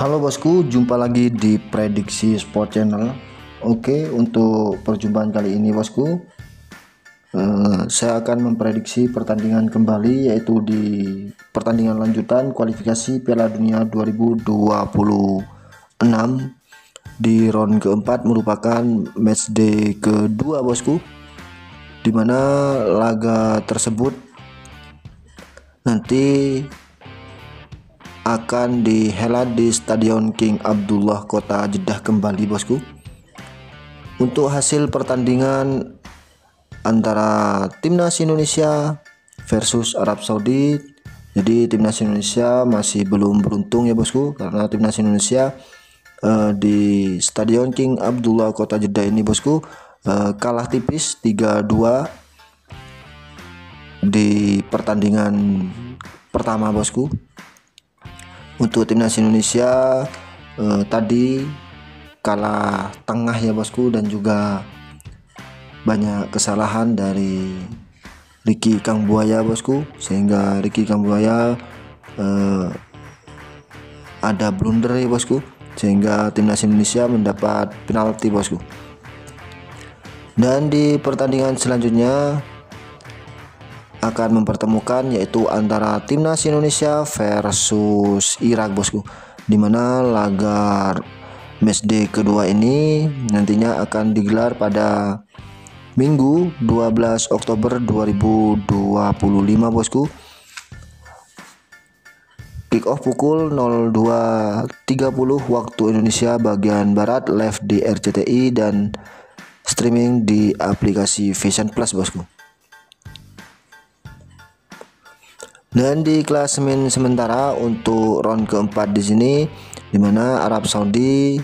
Halo bosku, jumpa lagi di Prediksi Sport Channel. Oke, untuk perjumpaan kali ini bosku, saya akan memprediksi pertandingan kembali, yaitu di pertandingan lanjutan kualifikasi Piala Dunia 2026 di round keempat, merupakan matchday kedua bosku, dimana laga tersebut nanti akan dihelat di Stadion King Abdullah, Kota Jeddah kembali bosku. Untuk hasil pertandingan antara Timnas Indonesia versus Arab Saudi, jadi Timnas Indonesia masih belum beruntung ya bosku, karena Timnas Indonesia di Stadion King Abdullah, Kota Jeddah ini bosku kalah tipis 3-2 di pertandingan pertama bosku. Untuk Timnas Indonesia tadi kalah tengah ya bosku, dan juga banyak kesalahan dari Ricky Kambuaya bosku, sehingga Ricky Kambuaya ada blunder ya bosku, sehingga Timnas Indonesia mendapat penalti bosku. Dan di pertandingan selanjutnya akan mempertemukan, yaitu antara Timnas Indonesia versus Irak bosku, dimana laga matchday kedua ini nantinya akan digelar pada Minggu 12 Oktober 2025 bosku. Kick off pukul 02.30 waktu Indonesia bagian Barat, live di RCTI dan streaming di aplikasi Vision Plus bosku. Dan di klasemen sementara untuk round keempat di sini, dimana Arab Saudi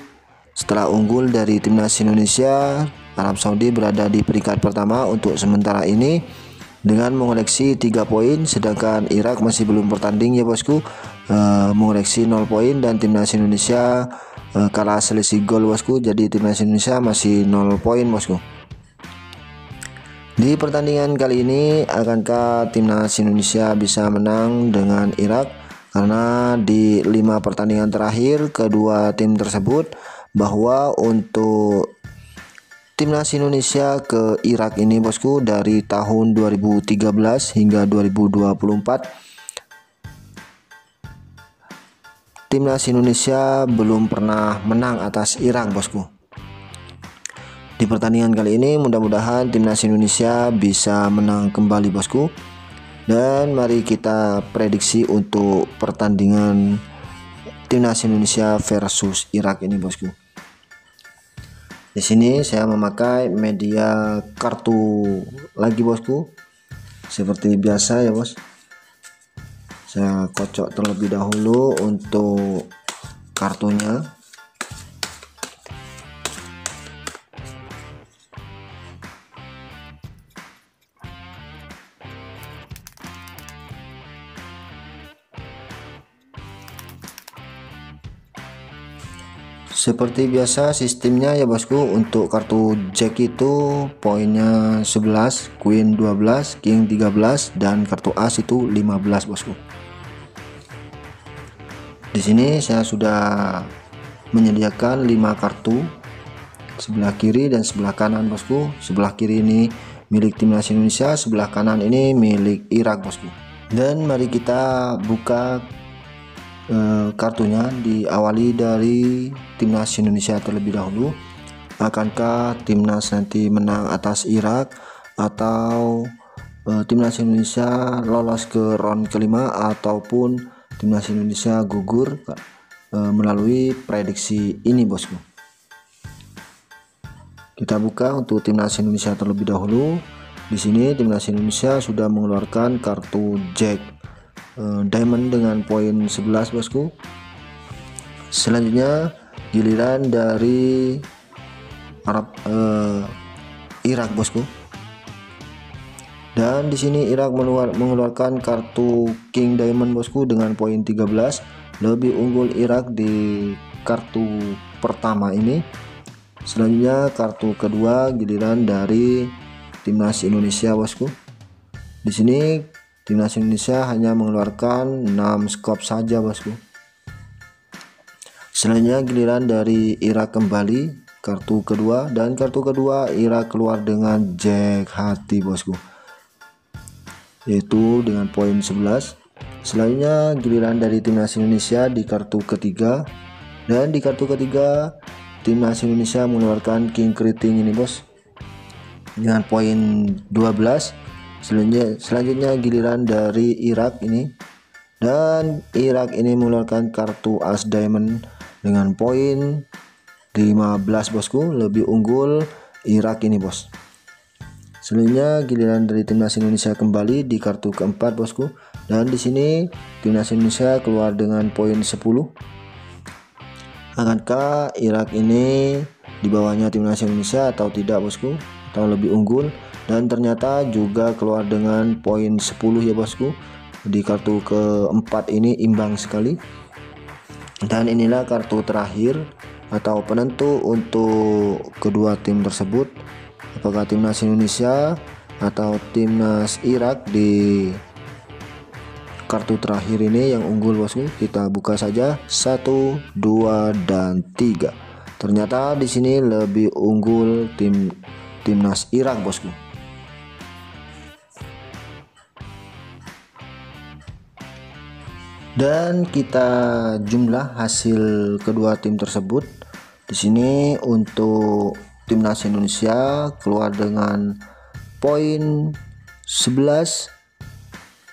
setelah unggul dari Timnas Indonesia, Arab Saudi berada di peringkat pertama untuk sementara ini dengan mengoleksi 3 poin, sedangkan Irak masih belum bertanding ya bosku, mengoleksi 0 poin, dan Timnas Indonesia kalah selisih gol bosku, jadi Timnas Indonesia masih 0 poin bosku. Di pertandingan kali ini, akankah Timnas Indonesia bisa menang dengan Irak? Karena di 5 pertandingan terakhir kedua tim tersebut, bahwa untuk Timnas Indonesia ke Irak ini bosku dari tahun 2013 hingga 2024, Timnas Indonesia belum pernah menang atas Irak bosku. Di pertandingan kali ini mudah-mudahan Timnas Indonesia bisa menang kembali bosku. Dan mari kita prediksi untuk pertandingan Timnas Indonesia versus Irak ini bosku. Di sini saya memakai media kartu lagi bosku, seperti biasa ya bos. Saya kocok terlebih dahulu untuk kartunya. Seperti biasa sistemnya ya bosku, untuk kartu Jack itu poinnya 11, Queen 12, King 13, dan kartu As itu 15 bosku. Di sini saya sudah menyediakan 5 kartu, sebelah kiri dan sebelah kanan bosku. Sebelah kiri ini milik Timnas Indonesia, sebelah kanan ini milik Irak bosku. Dan mari kita buka kartunya, diawali dari Timnas Indonesia terlebih dahulu. Akankah Timnas nanti menang atas Irak, atau Timnas Indonesia lolos ke round kelima, ataupun Timnas Indonesia gugur melalui prediksi ini bosku. Kita buka untuk Timnas Indonesia terlebih dahulu. Di sini Timnas Indonesia sudah mengeluarkan kartu Jack Diamond dengan poin 11 bosku. Selanjutnya giliran dari Irak bosku. Dan di sini Irak mengeluarkan kartu King Diamond bosku dengan poin 13. Lebih unggul Irak di kartu pertama ini. Selanjutnya kartu kedua giliran dari Timnas Indonesia bosku. Di sini Timnas Indonesia hanya mengeluarkan 6 skop saja bosku. Selanjutnya giliran dari Irak kembali kartu kedua, dan kartu kedua Irak keluar dengan Jack hati bosku, yaitu dengan poin 11. Selanjutnya giliran dari timnas Indonesia di kartu ketiga, dan di kartu ketiga timnas Indonesia mengeluarkan King Keriting ini bos dengan poin 12. Selanjutnya giliran dari Irak ini, dan Irak ini mengeluarkan kartu As Diamond dengan poin 15 bosku, lebih unggul Irak ini bos. Selanjutnya giliran dari timnas Indonesia kembali di kartu keempat bosku, dan di sini timnas Indonesia keluar dengan poin 10. Akankah Irak ini di bawahnya timnas Indonesia atau tidak bosku, atau lebih unggul? Dan ternyata juga keluar dengan poin 10 ya bosku. Di kartu keempat ini imbang sekali. Dan inilah kartu terakhir atau penentu untuk kedua tim tersebut, apakah timnas Indonesia atau timnas Irak di kartu terakhir ini yang unggul bosku. Kita buka saja 1, 2, dan 3. Ternyata di sini lebih unggul timnas Irak bosku. Dan kita jumlah hasil kedua tim tersebut. Di sini untuk timnas Indonesia keluar dengan poin 11,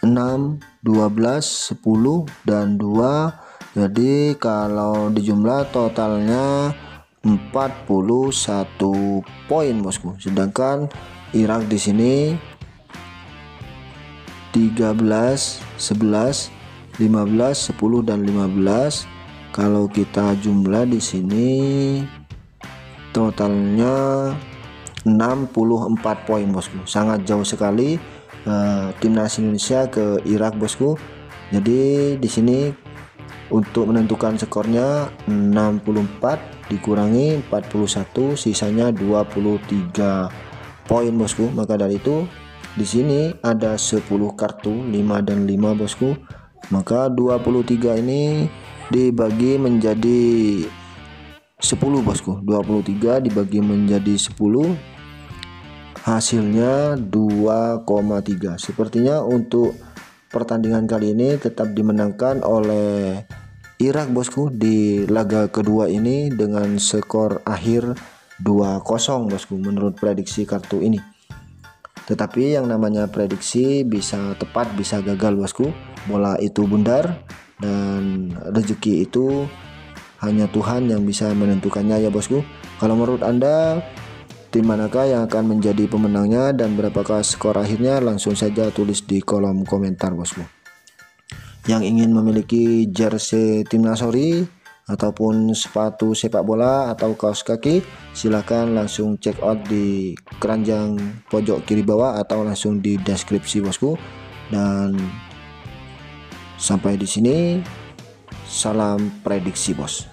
6, 12, 10, dan 2. Jadi kalau dijumlah totalnya 41 poin bosku. Sedangkan Irak di sini 13, 11, 15, 10, dan 15. Kalau kita jumlah di sini totalnya 64 poin bosku. Sangat jauh sekali timnas Indonesia ke Irak bosku. Jadi di sini untuk menentukan skornya 64 dikurangi 41, sisanya 23 poin bosku. Maka dari itu di sini ada 10 kartu 5 dan 5 bosku. Maka 23 ini dibagi menjadi 10 bosku. 23 dibagi menjadi 10, hasilnya 2,3. Sepertinya untuk pertandingan kali ini tetap dimenangkan oleh Irak bosku di laga kedua ini dengan skor akhir 2-0 bosku menurut prediksi kartu ini. Tetapi yang namanya prediksi bisa tepat bisa gagal bosku. Bola itu bundar dan rezeki itu hanya Tuhan yang bisa menentukannya ya bosku. Kalau menurut Anda tim manakah yang akan menjadi pemenangnya dan berapakah skor akhirnya? Langsung saja tulis di kolom komentar bosku. Yang ingin memiliki jersey timnas Ori ataupun sepatu sepak bola atau kaos kaki, silahkan langsung check out di keranjang pojok kiri bawah atau langsung di deskripsi bosku. Dan sampai di sini, salam prediksi bos.